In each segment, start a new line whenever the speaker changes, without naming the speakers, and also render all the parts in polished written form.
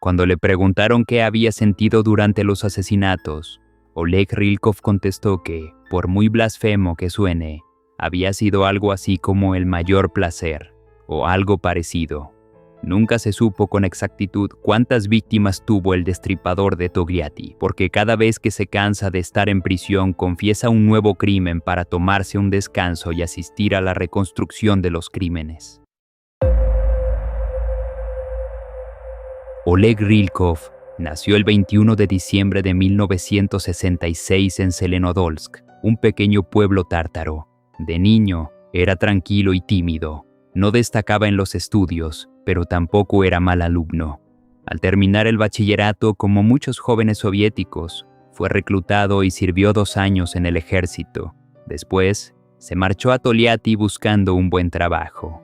Cuando le preguntaron qué había sentido durante los asesinatos, Oleg Rylkov contestó que, por muy blasfemo que suene, había sido algo así como el mayor placer, o algo parecido. Nunca se supo con exactitud cuántas víctimas tuvo el destripador de Togliatti, porque cada vez que se cansa de estar en prisión confiesa un nuevo crimen para tomarse un descanso y asistir a la reconstrucción de los crímenes. Oleg Rylkov nació el 21 de diciembre de 1966 en Zelenodolsk, un pequeño pueblo tártaro. De niño, era tranquilo y tímido. No destacaba en los estudios, pero tampoco era mal alumno. Al terminar el bachillerato, como muchos jóvenes soviéticos, fue reclutado y sirvió 2 años en el ejército. Después, se marchó a Togliatti buscando un buen trabajo.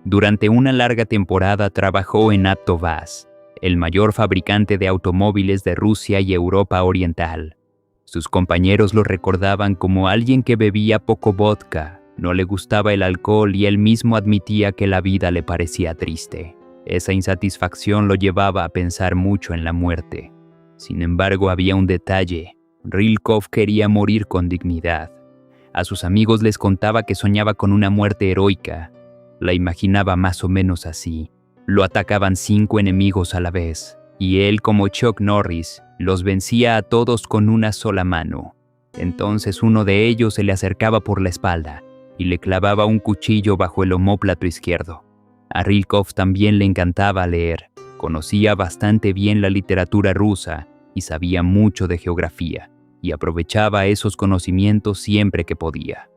Durante una larga temporada trabajó en Avtovaz, el mayor fabricante de automóviles de Rusia y Europa Oriental. Sus compañeros lo recordaban como alguien que bebía poco vodka, no le gustaba el alcohol y él mismo admitía que la vida le parecía triste. Esa insatisfacción lo llevaba a pensar mucho en la muerte. Sin embargo, había un detalle. Rylkov quería morir con dignidad. A sus amigos les contaba que soñaba con una muerte heroica. La imaginaba más o menos así. Lo atacaban 5 enemigos a la vez, y él, como Chuck Norris, los vencía a todos con una sola mano. Entonces uno de ellos se le acercaba por la espalda y le clavaba un cuchillo bajo el omóplato izquierdo. A Rylkov también le encantaba leer, conocía bastante bien la literatura rusa y sabía mucho de geografía, y aprovechaba esos conocimientos siempre que podía.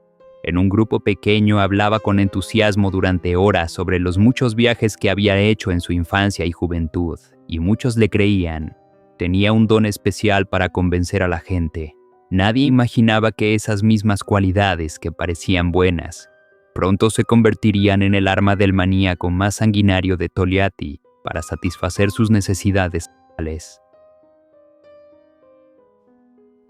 En un grupo pequeño hablaba con entusiasmo durante horas sobre los muchos viajes que había hecho en su infancia y juventud, y muchos le creían. Tenía un don especial para convencer a la gente. Nadie imaginaba que esas mismas cualidades que parecían buenas, pronto se convertirían en el arma del maníaco más sanguinario de Togliatti para satisfacer sus necesidades sexuales.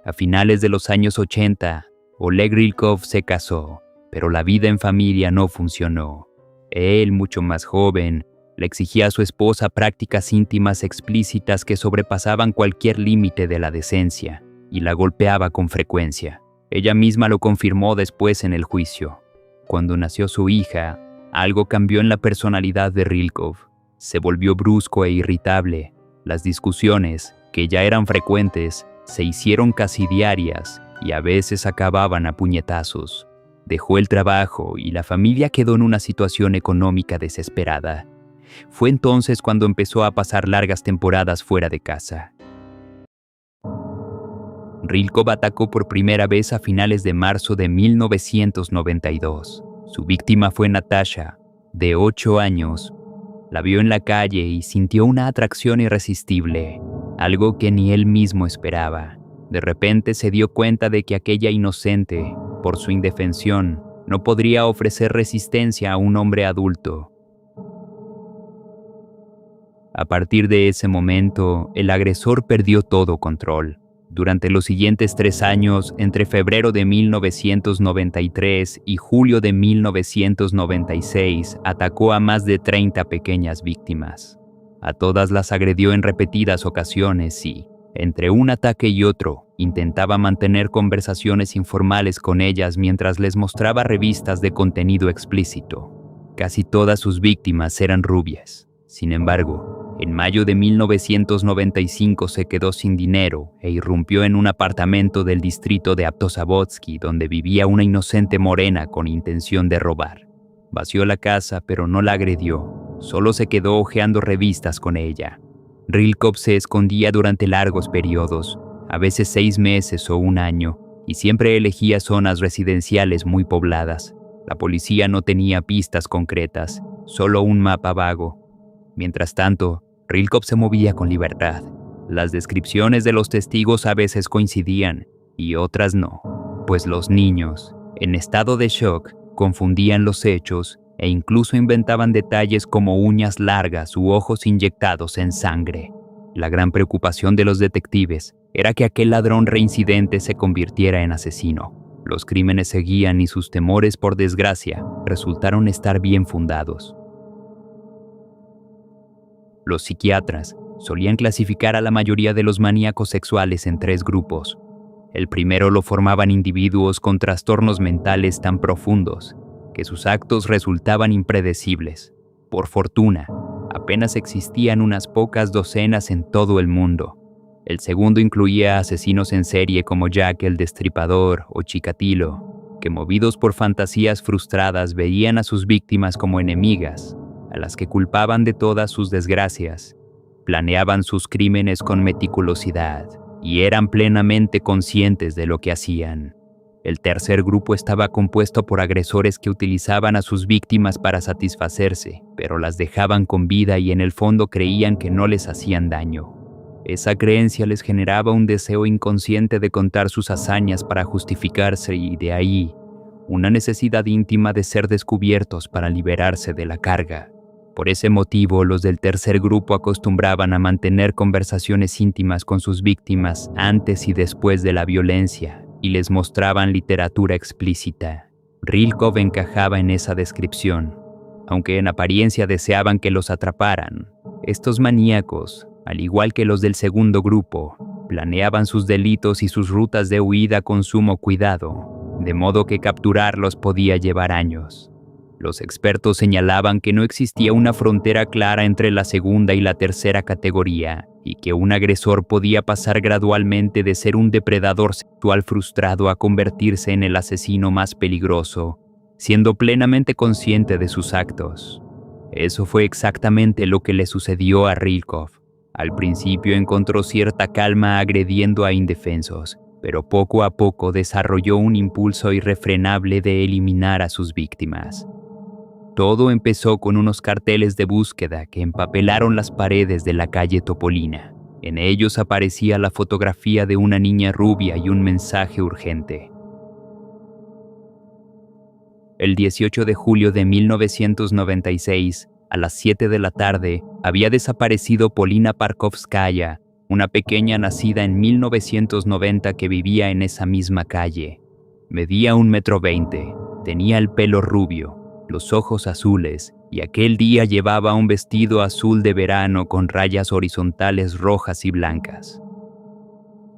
A finales de los años 80, Oleg Rylkov se casó, pero la vida en familia no funcionó. Él, mucho más joven, le exigía a su esposa prácticas íntimas explícitas que sobrepasaban cualquier límite de la decencia, y la golpeaba con frecuencia. Ella misma lo confirmó después en el juicio. Cuando nació su hija, algo cambió en la personalidad de Rylkov. Se volvió brusco e irritable. Las discusiones, que ya eran frecuentes, se hicieron casi diarias y a veces acababan a puñetazos. Dejó el trabajo y la familia quedó en una situación económica desesperada. Fue entonces cuando empezó a pasar largas temporadas fuera de casa. Rylkov atacó por primera vez a finales de marzo de 1992. Su víctima fue Natasha, de 8 años. La vio en la calle y sintió una atracción irresistible, algo que ni él mismo esperaba. De repente se dio cuenta de que aquella inocente, por su indefensión, no podría ofrecer resistencia a un hombre adulto. A partir de ese momento, el agresor perdió todo control. Durante los siguientes 3 años, entre febrero de 1993 y julio de 1996, atacó a más de 30 pequeñas víctimas. A todas las agredió en repetidas ocasiones y, entre un ataque y otro, intentaba mantener conversaciones informales con ellas mientras les mostraba revistas de contenido explícito. Casi todas sus víctimas eran rubias. Sin embargo, en mayo de 1995 se quedó sin dinero e irrumpió en un apartamento del distrito de Avtozavodski donde vivía una inocente morena con intención de robar. Vació la casa, pero no la agredió, solo se quedó hojeando revistas con ella. Rylkov se escondía durante largos periodos, a veces 6 meses o 1 año, y siempre elegía zonas residenciales muy pobladas. La policía no tenía pistas concretas, solo un mapa vago. Mientras tanto, Rylkov se movía con libertad. Las descripciones de los testigos a veces coincidían y otras no, pues los niños, en estado de shock, confundían los hechos e incluso inventaban detalles como uñas largas u ojos inyectados en sangre. La gran preocupación de los detectives era que aquel ladrón reincidente se convirtiera en asesino. Los crímenes seguían y sus temores, por desgracia, resultaron estar bien fundados. Los psiquiatras Solían clasificar a la mayoría de los maníacos sexuales en 3 grupos. El primero lo formaban individuos con trastornos mentales tan profundos que sus actos resultaban impredecibles. Por fortuna, apenas existían unas pocas docenas en todo el mundo. El segundo incluía asesinos en serie como Jack el Destripador o Chikatilo, que movidos por fantasías frustradas veían a sus víctimas como enemigas, a las que culpaban de todas sus desgracias. Planeaban sus crímenes con meticulosidad y eran plenamente conscientes de lo que hacían. El tercer grupo estaba compuesto por agresores que utilizaban a sus víctimas para satisfacerse, pero las dejaban con vida y en el fondo creían que no les hacían daño. Esa creencia les generaba un deseo inconsciente de contar sus hazañas para justificarse y de ahí una necesidad íntima de ser descubiertos para liberarse de la carga. Por ese motivo, los del tercer grupo acostumbraban a mantener conversaciones íntimas con sus víctimas antes y después de la violencia y les mostraban literatura explícita. Rilkov encajaba en esa descripción. Aunque en apariencia deseaban que los atraparan, estos maníacos, al igual que los del segundo grupo, planeaban sus delitos y sus rutas de huida con sumo cuidado, de modo que capturarlos podía llevar años. Los expertos señalaban que no existía una frontera clara entre la segunda y la tercera categoría, y que un agresor podía pasar gradualmente de ser un depredador sexual frustrado a convertirse en el asesino más peligroso, siendo plenamente consciente de sus actos. Eso fue exactamente lo que le sucedió a Rilkov. Al principio encontró cierta calma agrediendo a indefensos, pero poco a poco desarrolló un impulso irrefrenable de eliminar a sus víctimas. Todo empezó con unos carteles de búsqueda que empapelaron las paredes de la calle Topolina. En ellos aparecía la fotografía de una niña rubia y un mensaje urgente. El 18 de julio de 1996, a las 7 de la tarde, había desaparecido Polina Parkovskaya, una pequeña nacida en 1990 que vivía en esa misma calle. Medía 1,20 m, tenía el pelo rubio, los ojos azules, y aquel día llevaba un vestido azul de verano con rayas horizontales rojas y blancas.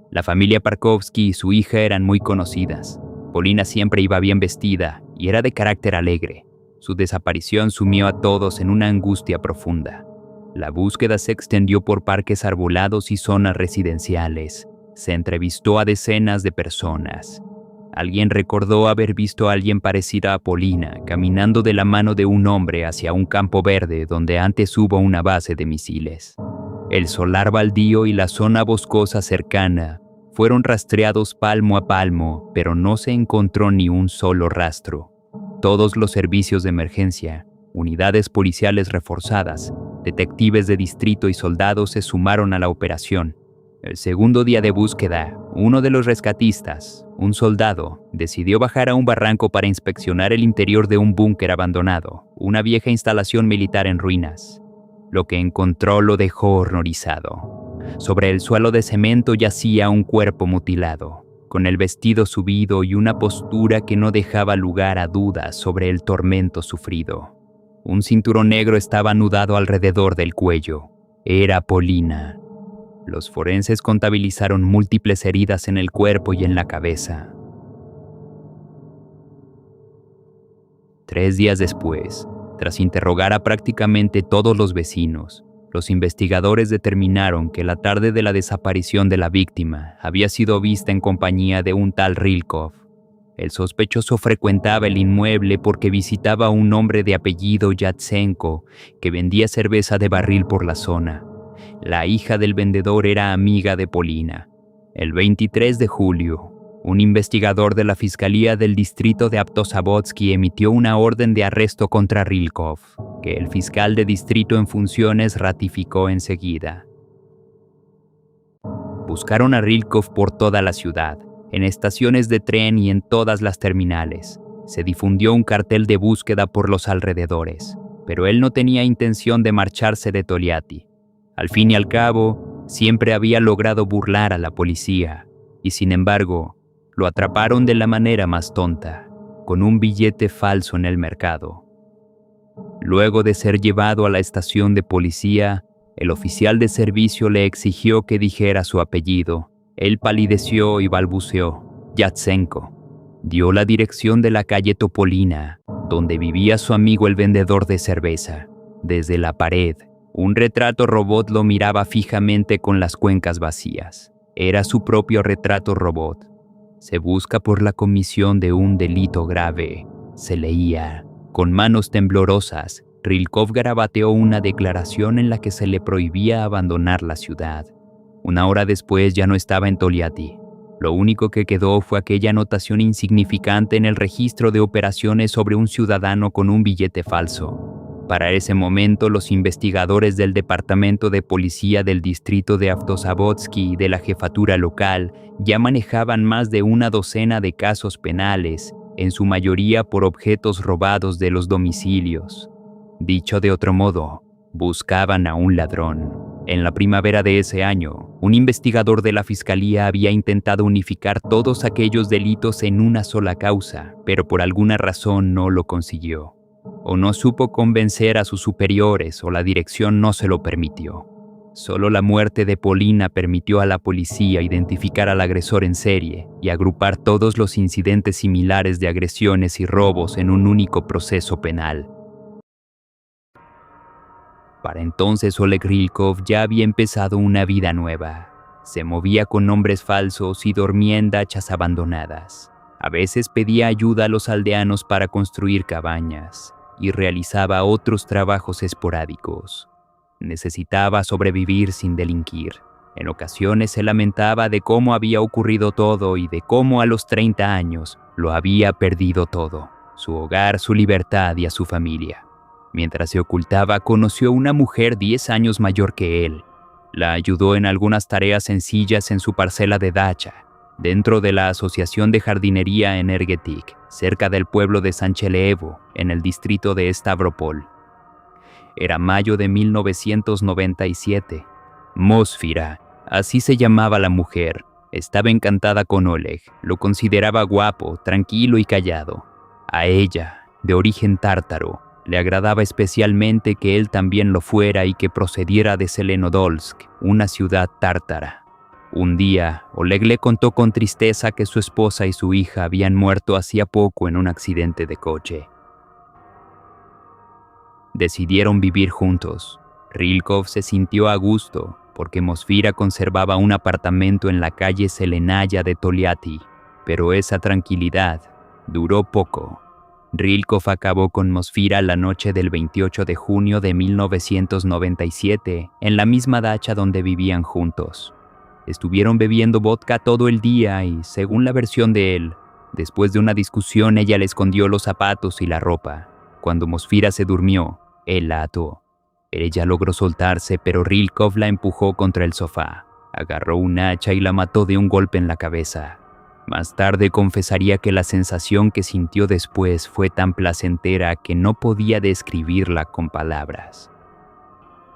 La familia Parkovsky y su hija eran muy conocidas. Polina siempre iba bien vestida y era de carácter alegre. Su desaparición sumió a todos en una angustia profunda. La búsqueda se extendió por parques arbolados y zonas residenciales. Se entrevistó a decenas de personas. Alguien recordó haber visto a alguien parecido a Polina caminando de la mano de un hombre hacia un campo verde donde antes hubo una base de misiles. El solar baldío y la zona boscosa cercana fueron rastreados palmo a palmo, pero no se encontró ni un solo rastro. Todos los servicios de emergencia, unidades policiales reforzadas, detectives de distrito y soldados se sumaron a la operación. El segundo día de búsqueda, uno de los rescatistas, un soldado, decidió bajar a un barranco para inspeccionar el interior de un búnker abandonado, una vieja instalación militar en ruinas. Lo que encontró lo dejó horrorizado. Sobre el suelo de cemento yacía un cuerpo mutilado, con el vestido subido y una postura que no dejaba lugar a dudas sobre el tormento sufrido. Un cinturón negro estaba anudado alrededor del cuello. Era Polina. Los forenses contabilizaron múltiples heridas en el cuerpo y en la cabeza. 3 días después, tras interrogar a prácticamente todos los vecinos, los investigadores determinaron que la tarde de la desaparición de la víctima había sido vista en compañía de un tal Rilkov. El sospechoso frecuentaba el inmueble porque visitaba a un hombre de apellido Yatsenko que vendía cerveza de barril por la zona. La hija del vendedor era amiga de Polina. El 23 de julio, un investigador de la Fiscalía del Distrito de Aptozavodsk emitió una orden de arresto contra Rilkov, que el fiscal de distrito en funciones ratificó enseguida. Buscaron a Rilkov por toda la ciudad, en estaciones de tren y en todas las terminales. Se difundió un cartel de búsqueda por los alrededores, pero él no tenía intención de marcharse de Toliati. Al fin y al cabo, siempre había logrado burlar a la policía, y sin embargo, lo atraparon de la manera más tonta, con un billete falso en el mercado. Luego de ser llevado a la estación de policía, El oficial de servicio le exigió que dijera su apellido. Él palideció y balbuceó: Yatsenko. Dio la dirección de la calle Topolina, donde vivía su amigo el vendedor de cerveza. Desde la pared, un retrato robot lo miraba fijamente con las cuencas vacías. Era su propio retrato robot. Se busca por la comisión de un delito grave. Se leía. Con manos temblorosas, Rilkov garabateó una declaración en la que se le prohibía abandonar la ciudad. Una hora después ya no estaba en Togliatti. Lo único que quedó fue aquella anotación insignificante en el registro de operaciones sobre un ciudadano con un billete falso. Para ese momento, los investigadores del Departamento de Policía del Distrito de Avtozavodski y de la Jefatura Local ya manejaban más de una docena de casos penales, en su mayoría por objetos robados de los domicilios. Dicho de otro modo, buscaban a un ladrón. En la primavera de ese año, un investigador de la Fiscalía había intentado unificar todos aquellos delitos en una sola causa, pero por alguna razón no lo consiguió. O no supo convencer a sus superiores o la dirección no se lo permitió. Solo la muerte de Polina permitió a la policía identificar al agresor en serie y agrupar todos los incidentes similares de agresiones y robos en un único proceso penal. Para entonces Oleg Rilkov ya había empezado una vida nueva. Se movía con nombres falsos y dormía en dachas abandonadas. A veces pedía ayuda a los aldeanos para construir cabañas y realizaba otros trabajos esporádicos. Necesitaba sobrevivir sin delinquir. En ocasiones se lamentaba de cómo había ocurrido todo y de cómo a los 30 años lo había perdido todo: su hogar, su libertad y a su familia. Mientras se ocultaba, conoció a una mujer 10 años mayor que él. La ayudó en algunas tareas sencillas en su parcela de dacha, dentro de la Asociación de Jardinería Energetic, cerca del pueblo de Sancheleevo, en el distrito de Stavropol. Era mayo de 1997. Mosfira, así se llamaba la mujer, estaba encantada con Oleg. Lo consideraba guapo, tranquilo y callado. A ella, de origen tártaro, le agradaba especialmente que él también lo fuera y que procediera de Zelenodolsk, una ciudad tártara. Un día, Oleg le contó con tristeza que su esposa y su hija habían muerto hacía poco en un accidente de coche. Decidieron vivir juntos. Rilkov se sintió a gusto porque Mosfira conservaba un apartamento en la calle Selenaya de Togliatti, pero esa tranquilidad duró poco. Rilkov acabó con Mosfira la noche del 28 de junio de 1997 en la misma dacha donde vivían juntos. Estuvieron bebiendo vodka todo el día y, según la versión de él, después de una discusión ella le escondió los zapatos y la ropa. Cuando Mosfira se durmió, él la ató. Ella logró soltarse, pero Rilkov la empujó contra el sofá. Agarró un hacha y la mató de un golpe en la cabeza. Más tarde confesaría que la sensación que sintió después fue tan placentera que no podía describirla con palabras.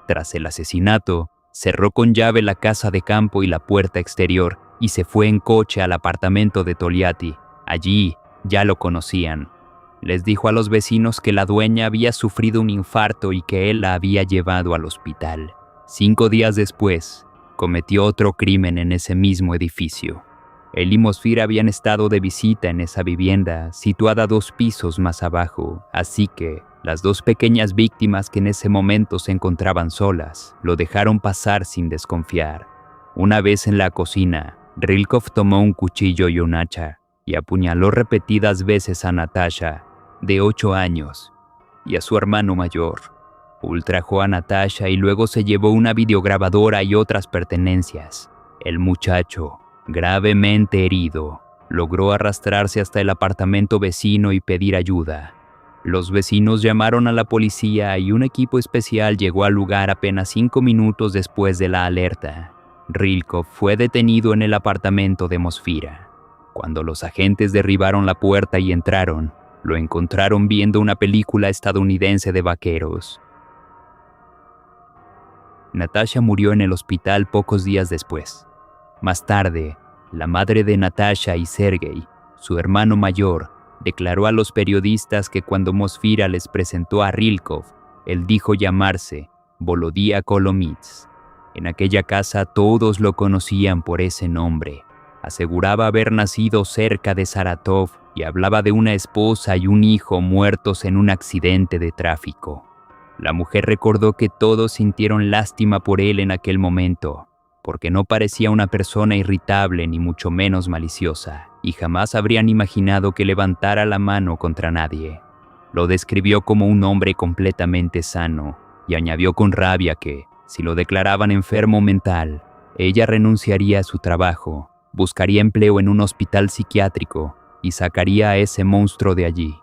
Tras el asesinato, cerró con llave la casa de campo y la puerta exterior y se fue en coche al apartamento de Togliatti. Allí ya lo conocían. Les dijo a los vecinos que la dueña había sufrido un infarto y que él la había llevado al hospital. 5 días después, cometió otro crimen en ese mismo edificio. Él y Mosfira habían estado de visita en esa vivienda, situada 2 pisos más abajo, así que las 2 pequeñas víctimas que en ese momento se encontraban solas, lo dejaron pasar sin desconfiar. Una vez en la cocina, Rilkov tomó un cuchillo y un hacha y apuñaló repetidas veces a Natasha, de 8 años, y a su hermano mayor. Ultrajó a Natasha y luego se llevó una videograbadora y otras pertenencias. El muchacho, gravemente herido, logró arrastrarse hasta el apartamento vecino y pedir ayuda. Los vecinos llamaron a la policía y un equipo especial llegó al lugar apenas 5 minutos después de la alerta. Rilkov fue detenido en el apartamento de Mosfira. Cuando los agentes derribaron la puerta y entraron, lo encontraron viendo una película estadounidense de vaqueros. Natasha murió en el hospital pocos días después. Más tarde, la madre de Natasha y Sergei, su hermano mayor, declaró a los periodistas que cuando Mosfira les presentó a Rilkov, él dijo llamarse Volodya Kolomitz. En aquella casa todos lo conocían por ese nombre. Aseguraba haber nacido cerca de Saratov y hablaba de una esposa y un hijo muertos en un accidente de tráfico. La mujer recordó que todos sintieron lástima por él en aquel momento, porque no parecía una persona irritable ni mucho menos maliciosa, y jamás habrían imaginado que levantara la mano contra nadie. Lo describió como un hombre completamente sano, y añadió con rabia que, si lo declaraban enfermo mental, ella renunciaría a su trabajo, buscaría empleo en un hospital psiquiátrico y sacaría a ese monstruo de allí.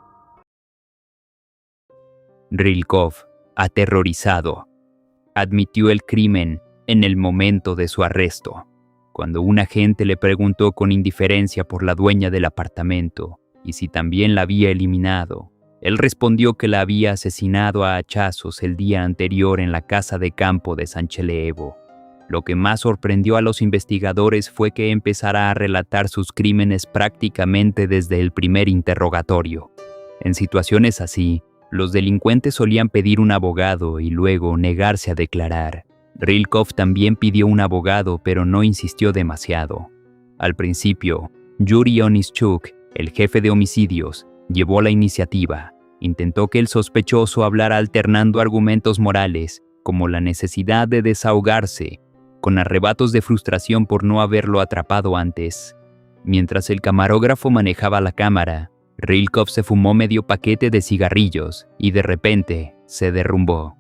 Rylkov, aterrorizado, admitió el crimen en el momento de su arresto. Cuando un agente le preguntó con indiferencia por la dueña del apartamento y si también la había eliminado, él respondió que la había asesinado a hachazos el día anterior en la casa de campo de Sancheleevo. Lo que más sorprendió a los investigadores fue que empezara a relatar sus crímenes prácticamente desde el primer interrogatorio. En situaciones así, los delincuentes solían pedir un abogado y luego negarse a declarar. Rylkov también pidió un abogado, pero no insistió demasiado. Al principio, Yuri Onischuk, el jefe de homicidios, llevó la iniciativa. Intentó que el sospechoso hablara alternando argumentos morales, como la necesidad de desahogarse, con arrebatos de frustración por no haberlo atrapado antes. Mientras el camarógrafo manejaba la cámara, Rylkov se fumó medio paquete de cigarrillos y de repente se derrumbó.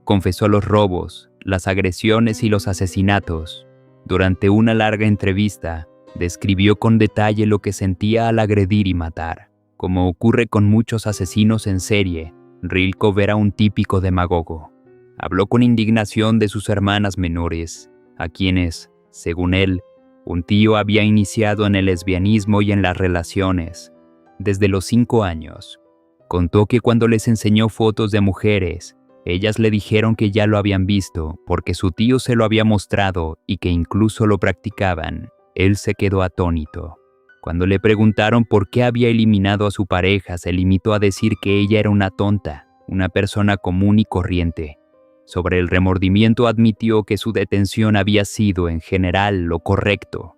Confesó los robos, las agresiones y los asesinatos. Durante una larga entrevista, describió con detalle lo que sentía al agredir y matar. Como ocurre con muchos asesinos en serie, Rylkov era un típico demagogo. Habló con indignación de sus hermanas menores, a quienes, según él, un tío había iniciado en el lesbianismo y en las relaciones. Desde los 5 años, contó que cuando les enseñó fotos de mujeres, ellas le dijeron que ya lo habían visto porque su tío se lo había mostrado y que incluso lo practicaban. Él se quedó atónito. Cuando le preguntaron por qué había eliminado a su pareja, se limitó a decir que ella era una tonta, una persona común y corriente. Sobre el remordimiento admitió que su detención había sido, en general, lo correcto.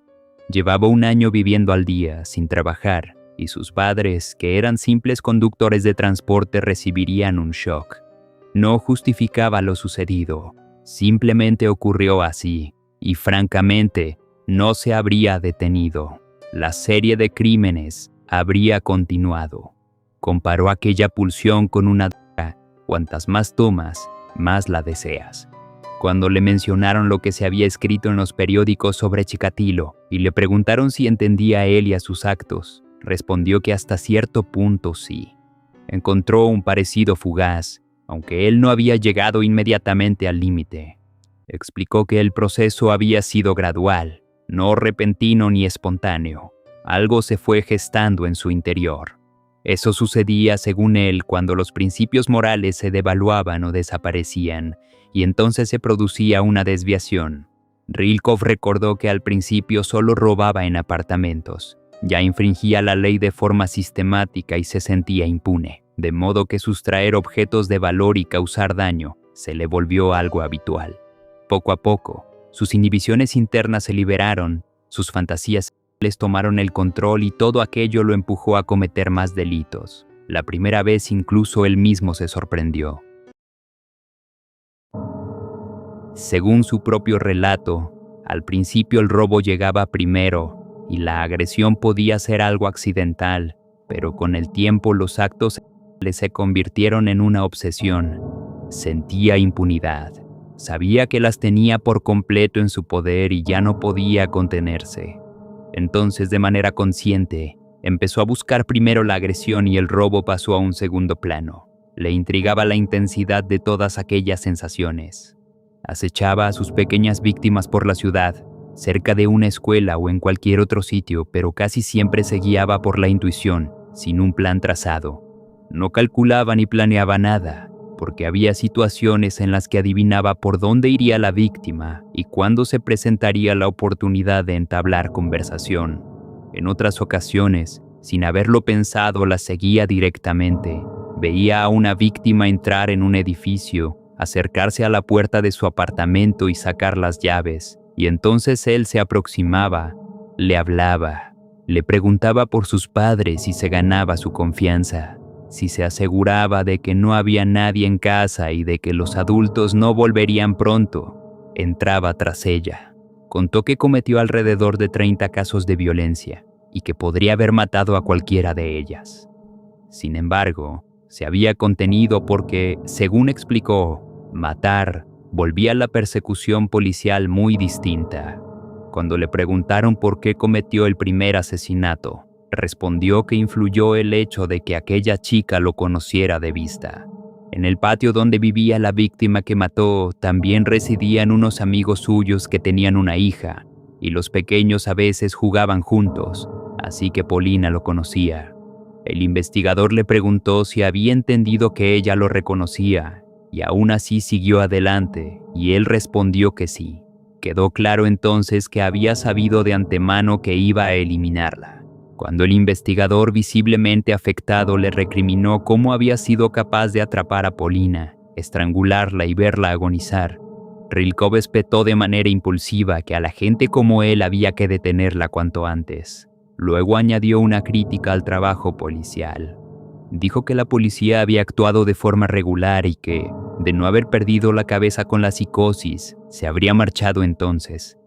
Llevaba 1 año viviendo al día, sin trabajar, y sus padres, que eran simples conductores de transporte, recibirían un shock. No justificaba lo sucedido, simplemente ocurrió así, y francamente, no se habría detenido. La serie de crímenes habría continuado. Comparó aquella pulsión con una droga: cuantas más tomas, más la deseas. Cuando le mencionaron lo que se había escrito en los periódicos sobre Chikatilo y le preguntaron si entendía a él y a sus actos, respondió que hasta cierto punto sí. Encontró un parecido fugaz, aunque él no había llegado inmediatamente al límite. Explicó que el proceso había sido gradual, no repentino ni espontáneo. Algo se fue gestando en su interior. Eso sucedía, según él, cuando los principios morales se devaluaban o desaparecían, y entonces se producía una desviación. Rylkov recordó que al principio solo robaba en apartamentos. Ya infringía la ley de forma sistemática y se sentía impune, de modo que sustraer objetos de valor y causar daño se le volvió algo habitual. Poco a poco, sus inhibiciones internas se liberaron, sus fantasías les tomaron el control y todo aquello lo empujó a cometer más delitos. La primera vez incluso él mismo se sorprendió. Según su propio relato, al principio el robo llegaba primero y la agresión podía ser algo accidental, pero con el tiempo los actos se convirtieron en una obsesión. Sentía impunidad. Sabía que las tenía por completo en su poder y ya no podía contenerse. Entonces, de manera consciente, empezó a buscar primero la agresión y el robo pasó a un segundo plano. Le intrigaba la intensidad de todas aquellas sensaciones. Acechaba a sus pequeñas víctimas por la ciudad, cerca de una escuela o en cualquier otro sitio, pero casi siempre se guiaba por la intuición, sin un plan trazado. No calculaba ni planeaba nada, porque había situaciones en las que adivinaba por dónde iría la víctima y cuándo se presentaría la oportunidad de entablar conversación. En otras ocasiones, sin haberlo pensado, la seguía directamente. Veía a una víctima entrar en un edificio acercarse a la puerta de su apartamento y sacar las llaves, y entonces él se aproximaba, le hablaba, le preguntaba por sus padres y se ganaba su confianza. Si se aseguraba de que no había nadie en casa y de que los adultos no volverían pronto, entraba tras ella. Contó que cometió alrededor de 30 casos de violencia y que podría haber matado a cualquiera de ellas. Sin embargo, se había contenido porque, según explicó, matar volvía la persecución policial muy distinta. Cuando le preguntaron por qué cometió el primer asesinato, respondió que influyó el hecho de que aquella chica lo conociera de vista. En el patio donde vivía la víctima que mató, también residían unos amigos suyos que tenían una hija, y los pequeños a veces jugaban juntos, así que Paulina lo conocía. El investigador le preguntó si había entendido que ella lo reconocía, y aún así siguió adelante, y él respondió que sí. Quedó claro entonces que había sabido de antemano que iba a eliminarla. Cuando el investigador, visiblemente afectado, le recriminó cómo había sido capaz de atrapar a Paulina, estrangularla y verla agonizar, Rilkov espetó de manera impulsiva que a la gente como él había que detenerla cuanto antes. Luego añadió una crítica al trabajo policial. Dijo que la policía había actuado de forma regular y que, de no haber perdido la cabeza con la psicosis, se habría marchado entonces.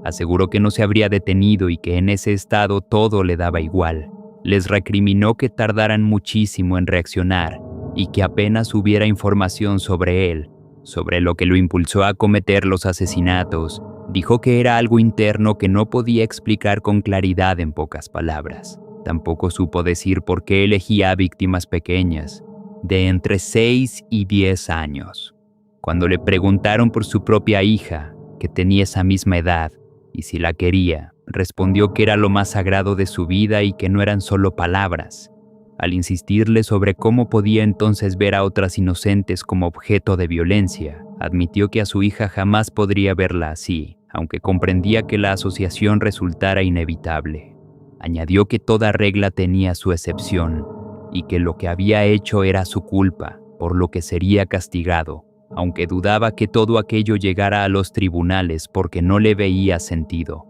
Aseguró que no se habría detenido y que en ese estado todo le daba igual. Les recriminó que tardaran muchísimo en reaccionar y que apenas hubiera información sobre él, sobre lo que lo impulsó a cometer los asesinatos. Dijo que era algo interno que no podía explicar con claridad en pocas palabras. Tampoco supo decir por qué elegía a víctimas pequeñas, de entre 6 y 10 años. Cuando le preguntaron por su propia hija, que tenía esa misma edad, y si la quería, respondió que era lo más sagrado de su vida y que no eran solo palabras. Al insistirle sobre cómo podía entonces ver a otras inocentes como objeto de violencia, admitió que a su hija jamás podría verla así, aunque comprendía que la asociación resultara inevitable. Añadió que toda regla tenía su excepción y que lo que había hecho era su culpa, por lo que sería castigado, aunque dudaba que todo aquello llegara a los tribunales porque no le veía sentido.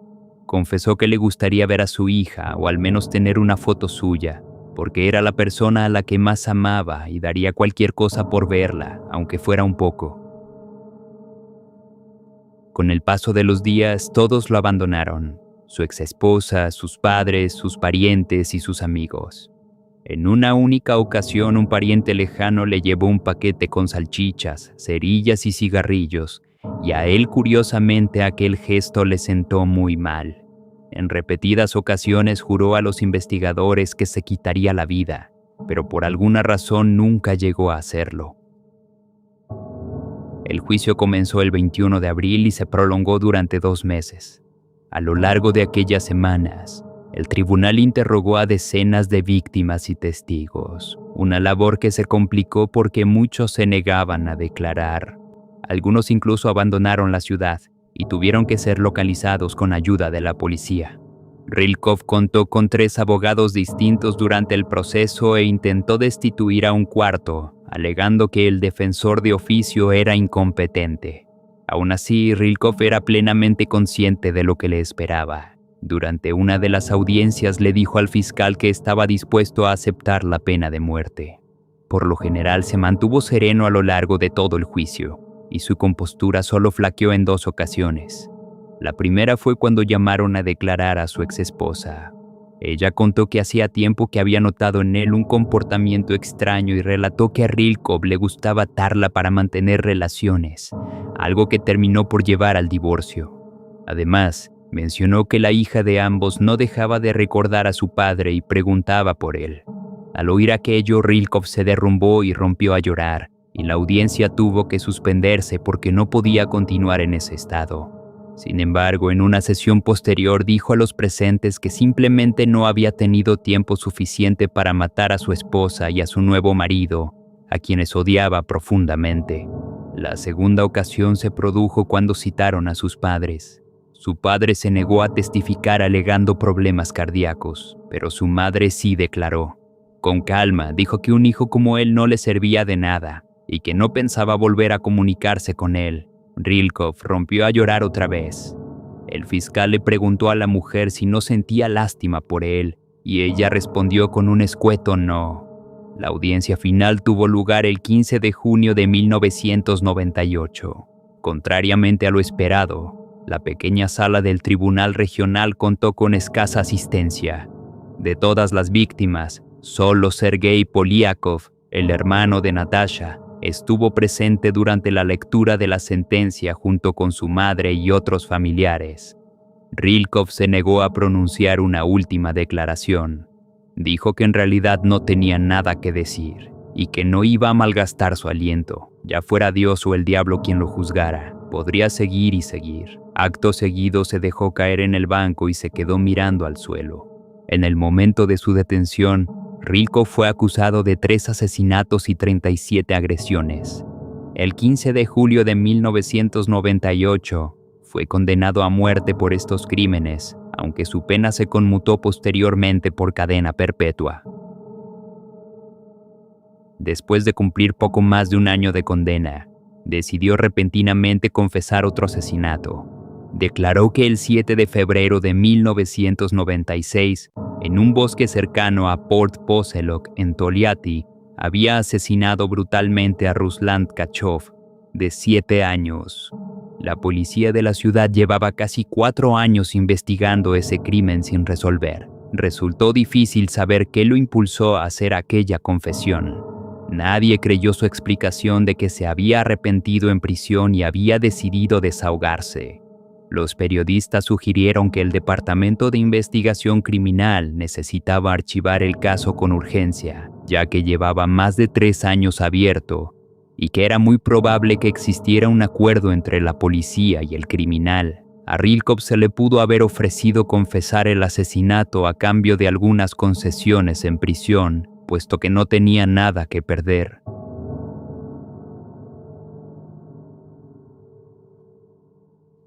Confesó que le gustaría ver a su hija o al menos tener una foto suya, porque era la persona a la que más amaba y daría cualquier cosa por verla, aunque fuera un poco. Con el paso de los días, todos lo abandonaron: su exesposa, sus padres, sus parientes y sus amigos. En una única ocasión, un pariente lejano le llevó un paquete con salchichas, cerillas y cigarrillos, y a él, curiosamente, aquel gesto le sentó muy mal. En repetidas ocasiones juró a los investigadores que se quitaría la vida, pero por alguna razón nunca llegó a hacerlo. El juicio comenzó el 21 de abril y se prolongó durante 2 meses. A lo largo de aquellas semanas, el tribunal interrogó a decenas de víctimas y testigos, una labor que se complicó porque muchos se negaban a declarar. Algunos incluso abandonaron la ciudad y tuvieron que ser localizados con ayuda de la policía. Rilkov contó con 3 abogados distintos durante el proceso e intentó destituir a un cuarto, alegando que el defensor de oficio era incompetente. Aún así, Rilkov era plenamente consciente de lo que le esperaba. Durante una de las audiencias le dijo al fiscal que estaba dispuesto a aceptar la pena de muerte. Por lo general se mantuvo sereno a lo largo de todo el juicio, y su compostura solo flaqueó en 2 ocasiones. La primera fue cuando llamaron a declarar a su exesposa. Ella contó que hacía tiempo que había notado en él un comportamiento extraño y relató que a Rilkov le gustaba atarla para mantener relaciones, algo que terminó por llevar al divorcio. Además, mencionó que la hija de ambos no dejaba de recordar a su padre y preguntaba por él. Al oír aquello, Rilkov se derrumbó y rompió a llorar, y la audiencia tuvo que suspenderse porque no podía continuar en ese estado. Sin embargo, en una sesión posterior dijo a los presentes que simplemente no había tenido tiempo suficiente para matar a su esposa y a su nuevo marido, a quienes odiaba profundamente. La segunda ocasión se produjo cuando citaron a sus padres. Su padre se negó a testificar alegando problemas cardíacos, pero su madre sí declaró. Con calma, dijo que un hijo como él no le servía de nada y que no pensaba volver a comunicarse con él. Rilkov rompió a llorar otra vez. El fiscal le preguntó a la mujer si no sentía lástima por él, y ella respondió con un escueto no. La audiencia final tuvo lugar el 15 de junio de 1998. Contrariamente a lo esperado, la pequeña sala del Tribunal Regional contó con escasa asistencia. De todas las víctimas, solo Sergei Poliakov, el hermano de Natasha, estuvo presente durante la lectura de la sentencia junto con su madre y otros familiares. Rilkov se negó a pronunciar una última declaración. Dijo que en realidad no tenía nada que decir y que no iba a malgastar su aliento, ya fuera Dios o el diablo quien lo juzgara. Podría seguir y seguir. Acto seguido se dejó caer en el banco y se quedó mirando al suelo. En el momento de su detención, Rilkov fue acusado de 3 asesinatos y 37 agresiones. El 15 de julio de 1998 fue condenado a muerte por estos crímenes, aunque su pena se conmutó posteriormente por cadena perpetua. Después de cumplir poco más de un año de condena, decidió repentinamente confesar otro asesinato. Declaró que el 7 de febrero de 1996, en un bosque cercano a Port Poselok, en Toliati, había asesinado brutalmente a Ruslan Tkachov, de 7 años. La policía de la ciudad llevaba casi 4 años investigando ese crimen sin resolver. Resultó difícil saber qué lo impulsó a hacer aquella confesión. Nadie creyó su explicación de que se había arrepentido en prisión y había decidido desahogarse. Los periodistas sugirieron que el Departamento de Investigación Criminal necesitaba archivar el caso con urgencia, ya que llevaba más de 3 años abierto y que era muy probable que existiera un acuerdo entre la policía y el criminal. A Rilkov se le pudo haber ofrecido confesar el asesinato a cambio de algunas concesiones en prisión, puesto que no tenía nada que perder.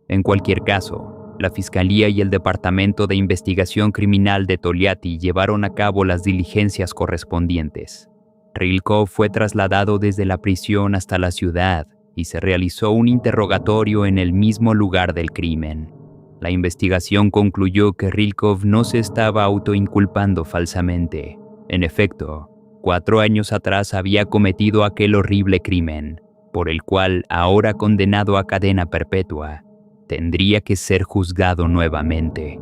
En cualquier caso, la Fiscalía y el Departamento de Investigación Criminal de Toliati llevaron a cabo las diligencias correspondientes. Rilkov fue trasladado desde la prisión hasta la ciudad y se realizó un interrogatorio en el mismo lugar del crimen. La investigación concluyó que Rilkov no se estaba autoinculpando falsamente. En efecto, 4 años atrás había cometido aquel horrible crimen, por el cual, ahora condenado a cadena perpetua, tendría que ser juzgado nuevamente.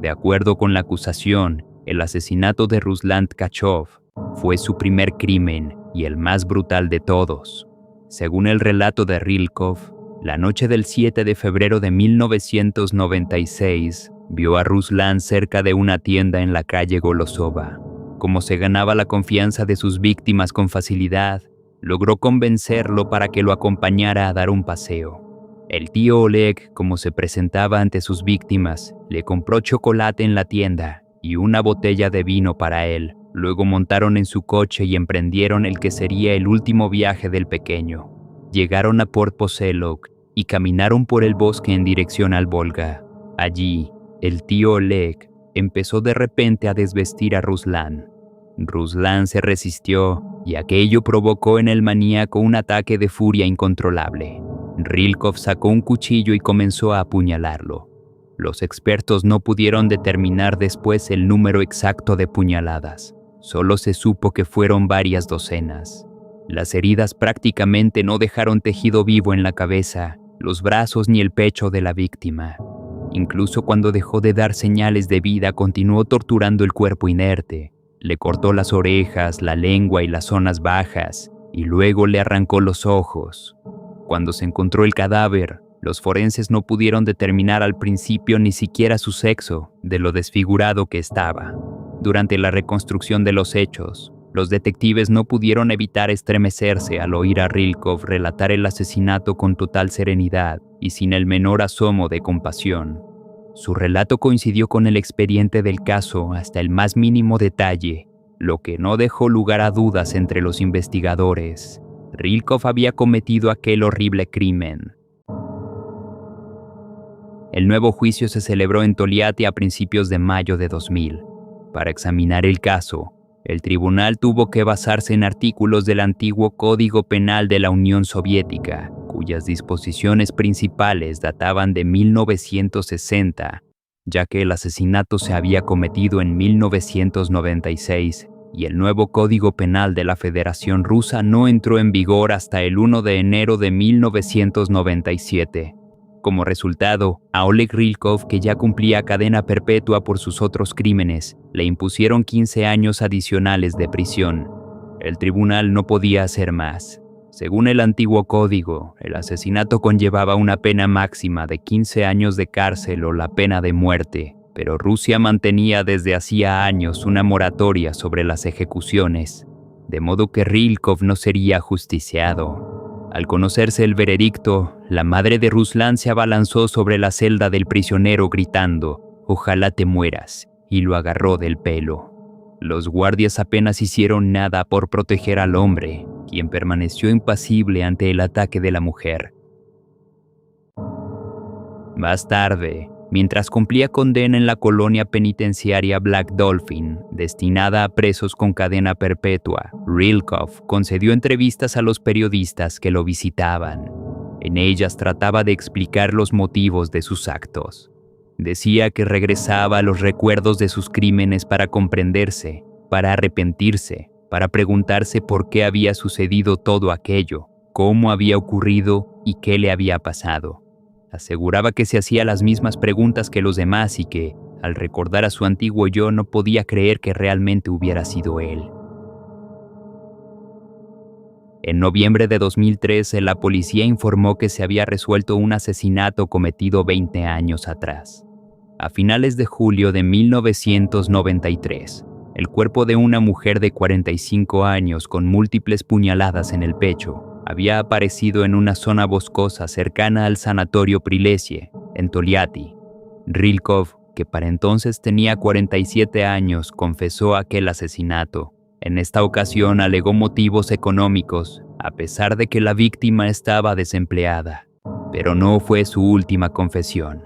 De acuerdo con la acusación, el asesinato de Ruslan Tkachov fue su primer crimen y el más brutal de todos. Según el relato de Rilkov, la noche del 7 de febrero de 1996, vio a Ruslan cerca de una tienda en la calle Golosova. Como se ganaba la confianza de sus víctimas con facilidad, logró convencerlo para que lo acompañara a dar un paseo. El tío Oleg, como se presentaba ante sus víctimas, le compró chocolate en la tienda y una botella de vino para él. Luego montaron en su coche y emprendieron el que sería el último viaje del pequeño. Llegaron a Port Poselok y caminaron por el bosque en dirección al Volga. Allí, el tío Oleg empezó de repente a desvestir a Ruslan. Ruslan se resistió y aquello provocó en el maníaco un ataque de furia incontrolable. Rilkov sacó un cuchillo y comenzó a apuñalarlo. Los expertos no pudieron determinar después el número exacto de puñaladas. Solo se supo que fueron varias docenas. Las heridas prácticamente no dejaron tejido vivo en la cabeza, los brazos ni el pecho de la víctima. Incluso cuando dejó de dar señales de vida, continuó torturando el cuerpo inerte. Le cortó las orejas, la lengua y las zonas bajas, y luego le arrancó los ojos. Cuando se encontró el cadáver, los forenses no pudieron determinar al principio ni siquiera su sexo, de lo desfigurado que estaba. Durante la reconstrucción de los hechos, los detectives no pudieron evitar estremecerse al oír a Rilkov relatar el asesinato con total serenidad y sin el menor asomo de compasión. Su relato coincidió con el expediente del caso hasta el más mínimo detalle, lo que no dejó lugar a dudas entre los investigadores. Rilkov había cometido aquel horrible crimen. El nuevo juicio se celebró en Toliati a principios de mayo de 2000. Para examinar el caso, El tribunal tuvo que basarse en artículos del antiguo Código Penal de la Unión Soviética, cuyas disposiciones principales databan de 1960, ya que el asesinato se había cometido en 1996 y el nuevo Código Penal de la Federación Rusa no entró en vigor hasta el 1 de enero de 1997. Como resultado, a Oleg Rylkov, que ya cumplía cadena perpetua por sus otros crímenes, le impusieron 15 años adicionales de prisión. El tribunal no podía hacer más. Según el antiguo código, el asesinato conllevaba una pena máxima de 15 años de cárcel o la pena de muerte, pero Rusia mantenía desde hacía años una moratoria sobre las ejecuciones, de modo que Rylkov no sería ajusticiado. Al conocerse el veredicto, la madre de Ruslan se abalanzó sobre la celda del prisionero gritando: «Ojalá te mueras», y lo agarró del pelo. Los guardias apenas hicieron nada por proteger al hombre, quien permaneció impasible ante el ataque de la mujer. Más tarde, mientras cumplía condena en la colonia penitenciaria Black Dolphin, destinada a presos con cadena perpetua, Rylkov concedió entrevistas a los periodistas que lo visitaban. En ellas trataba de explicar los motivos de sus actos. Decía que regresaba a los recuerdos de sus crímenes para comprenderse, para arrepentirse, para preguntarse por qué había sucedido todo aquello, cómo había ocurrido y qué le había pasado. Aseguraba que se hacía las mismas preguntas que los demás y que, al recordar a su antiguo yo, no podía creer que realmente hubiera sido él. En noviembre de 2013, la policía informó que se había resuelto un asesinato cometido 20 años atrás. A finales de julio de 1993, el cuerpo de una mujer de 45 años con múltiples puñaladas en el pecho había aparecido en una zona boscosa cercana al sanatorio Prilesie, en Toliati. Rylkov, que para entonces tenía 47 años, confesó aquel asesinato. En esta ocasión alegó motivos económicos, a pesar de que la víctima estaba desempleada. Pero no fue su última confesión.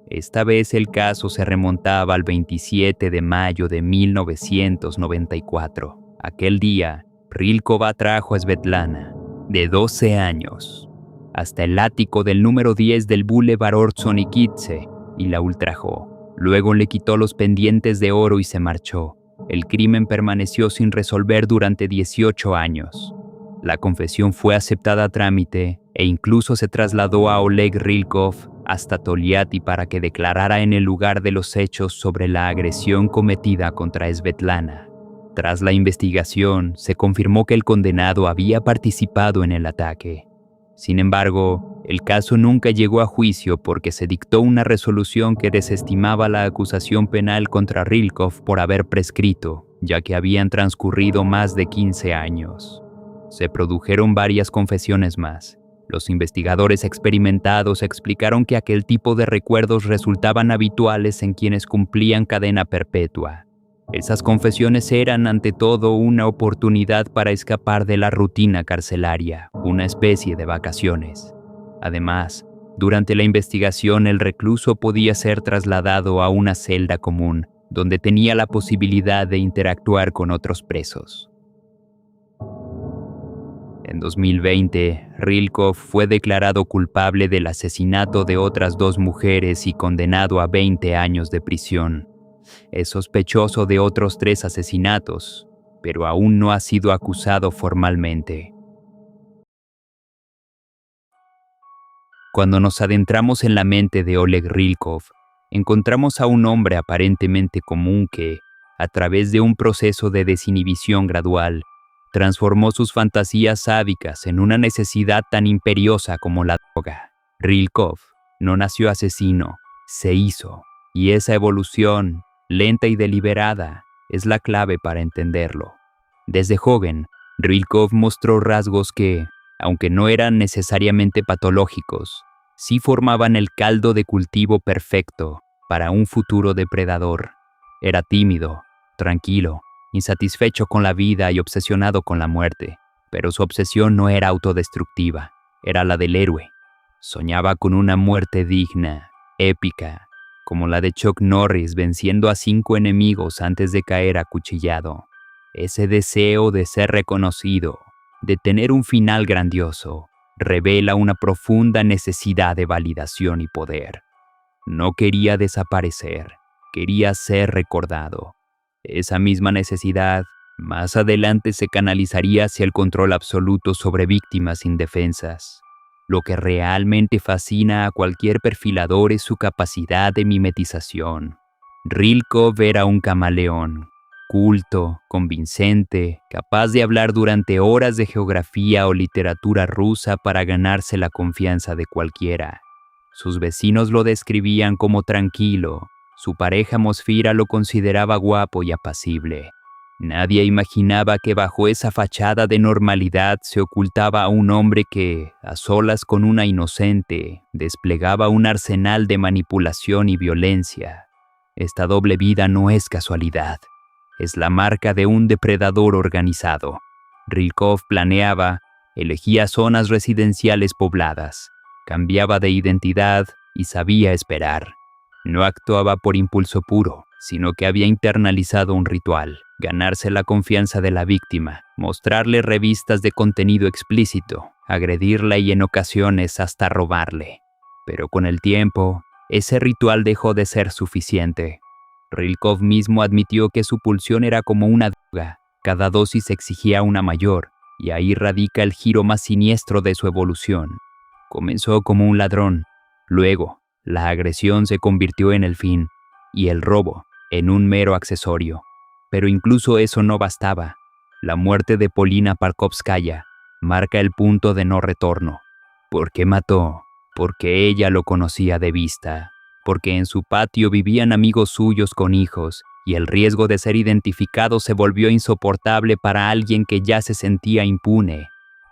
Esta vez el caso se remontaba al 27 de mayo de 1994. Aquel día, Rylkov atrajo a Svetlana, de 12 años, hasta el ático del número 10 del Boulevard Ordzhonikidze y la ultrajó. Luego le quitó los pendientes de oro y se marchó. El crimen permaneció sin resolver durante 18 años. La confesión fue aceptada a trámite e incluso se trasladó a Oleg Rylkov hasta Toliati para que declarara en el lugar de los hechos sobre la agresión cometida contra Svetlana. Tras la investigación, se confirmó que el condenado había participado en el ataque. Sin embargo, el caso nunca llegó a juicio porque se dictó una resolución que desestimaba la acusación penal contra Rylkov por haber prescrito, ya que habían transcurrido más de 15 años. Se produjeron varias confesiones más. Los investigadores experimentados explicaron que aquel tipo de recuerdos resultaban habituales en quienes cumplían cadena perpetua. Esas confesiones eran ante todo una oportunidad para escapar de la rutina carcelaria, una especie de vacaciones. Además, durante la investigación el recluso podía ser trasladado a una celda común, donde tenía la posibilidad de interactuar con otros presos. En 2020, Rylkov fue declarado culpable del asesinato de otras 2 mujeres y condenado a 20 años de prisión. Es sospechoso de otros 3 asesinatos, pero aún no ha sido acusado formalmente. Cuando nos adentramos en la mente de Oleg Rylkov, encontramos a un hombre aparentemente común que, a través de un proceso de desinhibición gradual, transformó sus fantasías sádicas en una necesidad tan imperiosa como la droga. Rylkov no nació asesino, se hizo, y esa evolución, lenta y deliberada, es la clave para entenderlo. Desde joven, Rylkov mostró rasgos que, aunque no eran necesariamente patológicos, sí formaban el caldo de cultivo perfecto para un futuro depredador. Era tímido, tranquilo, insatisfecho con la vida y obsesionado con la muerte, pero su obsesión no era autodestructiva, era la del héroe. Soñaba con una muerte digna, épica, como la de Chuck Norris venciendo a 5 enemigos antes de caer acuchillado. Ese deseo de ser reconocido, de tener un final grandioso, revela una profunda necesidad de validación y poder. No quería desaparecer, quería ser recordado. Esa misma necesidad, más adelante se canalizaría hacia el control absoluto sobre víctimas indefensas. Lo que realmente fascina a cualquier perfilador es su capacidad de mimetización. Rilkov era un camaleón, culto, convincente, capaz de hablar durante horas de geografía o literatura rusa para ganarse la confianza de cualquiera. Sus vecinos lo describían como tranquilo, su pareja Mosfira lo consideraba guapo y apacible. Nadie imaginaba que bajo esa fachada de normalidad se ocultaba a un hombre que, a solas con una inocente, desplegaba un arsenal de manipulación y violencia. Esta doble vida no es casualidad, es la marca de un depredador organizado. Rilkov planeaba, elegía zonas residenciales pobladas, cambiaba de identidad y sabía esperar. No actuaba por impulso puro, sino que había internalizado un ritual: ganarse la confianza de la víctima, mostrarle revistas de contenido explícito, agredirla y en ocasiones hasta robarle. Pero con el tiempo, ese ritual dejó de ser suficiente. Rilkov mismo admitió que su pulsión era como una droga, cada dosis exigía una mayor, y ahí radica el giro más siniestro de su evolución. Comenzó como un ladrón, luego la agresión se convirtió en el fin, y el robo en un mero accesorio. Pero incluso eso no bastaba. La muerte de Polina Parkovskaya marca el punto de no retorno. ¿Por qué mató? Porque ella lo conocía de vista, porque en su patio vivían amigos suyos con hijos, y el riesgo de ser identificado se volvió insoportable para alguien que ya se sentía impune.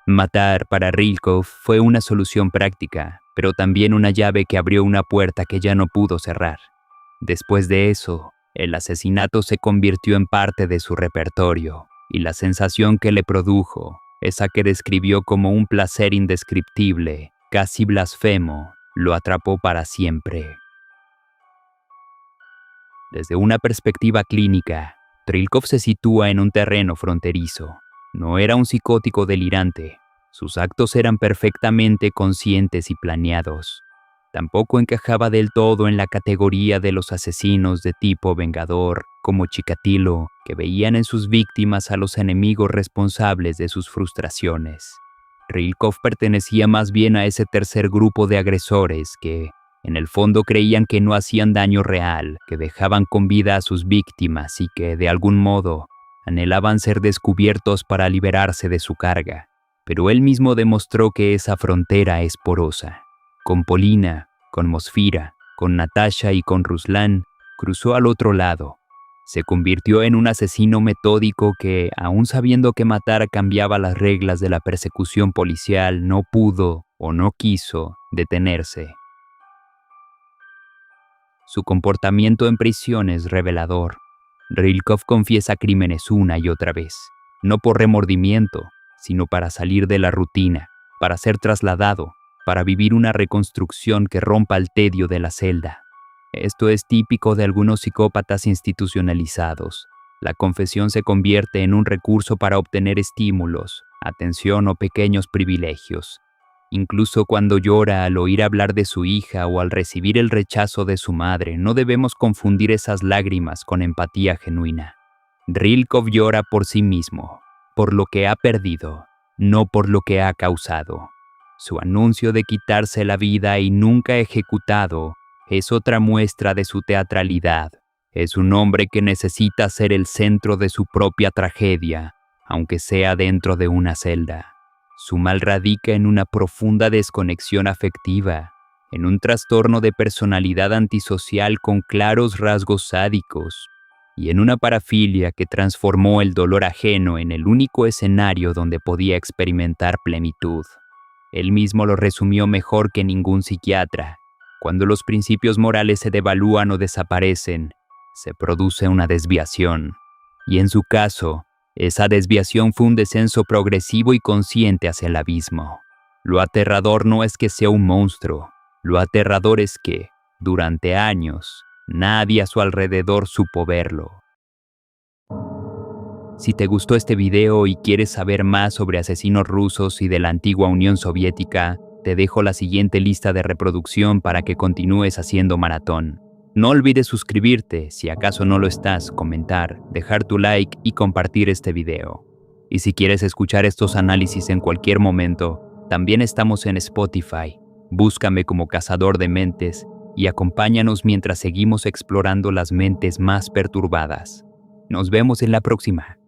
Matar para Rilkov fue una solución práctica, pero también una llave que abrió una puerta que ya no pudo cerrar. Después de eso, el asesinato se convirtió en parte de su repertorio, y la sensación que le produjo, esa que describió como un placer indescriptible, casi blasfemo, lo atrapó para siempre. Desde una perspectiva clínica, Rilkov se sitúa en un terreno fronterizo. No era un psicótico delirante. Sus actos eran perfectamente conscientes y planeados. Tampoco encajaba del todo en la categoría de los asesinos de tipo vengador, como Chikatilo, que veían en sus víctimas a los enemigos responsables de sus frustraciones. Rilkov pertenecía más bien a ese tercer grupo de agresores que, en el fondo, creían que no hacían daño real, que dejaban con vida a sus víctimas y que, de algún modo, anhelaban ser descubiertos para liberarse de su carga. Pero él mismo demostró que esa frontera es porosa. Con Polina, con Mosfira, con Natasha y con Ruslan, cruzó al otro lado. Se convirtió en un asesino metódico que, aun sabiendo que matar cambiaba las reglas de la persecución policial, no pudo o no quiso detenerse. Su comportamiento en prisión es revelador. Rilkov confiesa crímenes una y otra vez, no por remordimiento, sino para salir de la rutina, para ser trasladado, para vivir una reconstrucción que rompa el tedio de la celda. Esto es típico de algunos psicópatas institucionalizados. La confesión se convierte en un recurso para obtener estímulos, atención o pequeños privilegios. Incluso cuando llora al oír hablar de su hija o al recibir el rechazo de su madre, no debemos confundir esas lágrimas con empatía genuina. Rilkov llora por sí mismo, por lo que ha perdido, no por lo que ha causado. Su anuncio de quitarse la vida y nunca ejecutado es otra muestra de su teatralidad. Es un hombre que necesita ser el centro de su propia tragedia, aunque sea dentro de una celda. Su mal radica en una profunda desconexión afectiva, en un trastorno de personalidad antisocial con claros rasgos sádicos, y en una parafilia que transformó el dolor ajeno en el único escenario donde podía experimentar plenitud. Él mismo lo resumió mejor que ningún psiquiatra. Cuando los principios morales se devalúan o desaparecen, se produce una desviación. Y en su caso, esa desviación fue un descenso progresivo y consciente hacia el abismo. Lo aterrador no es que sea un monstruo, lo aterrador es que, Durante años, nadie a su alrededor supo verlo. Si te gustó este video y quieres saber más sobre asesinos rusos y de la antigua Unión Soviética, te dejo la siguiente lista de reproducción para que continúes haciendo maratón. No olvides suscribirte, si acaso no lo estás, comentar, dejar tu like y compartir este video. Y si quieres escuchar estos análisis en cualquier momento, también estamos en Spotify. Búscame como Cazador de Mentes y acompáñanos mientras seguimos explorando las mentes más perturbadas. Nos vemos en la próxima.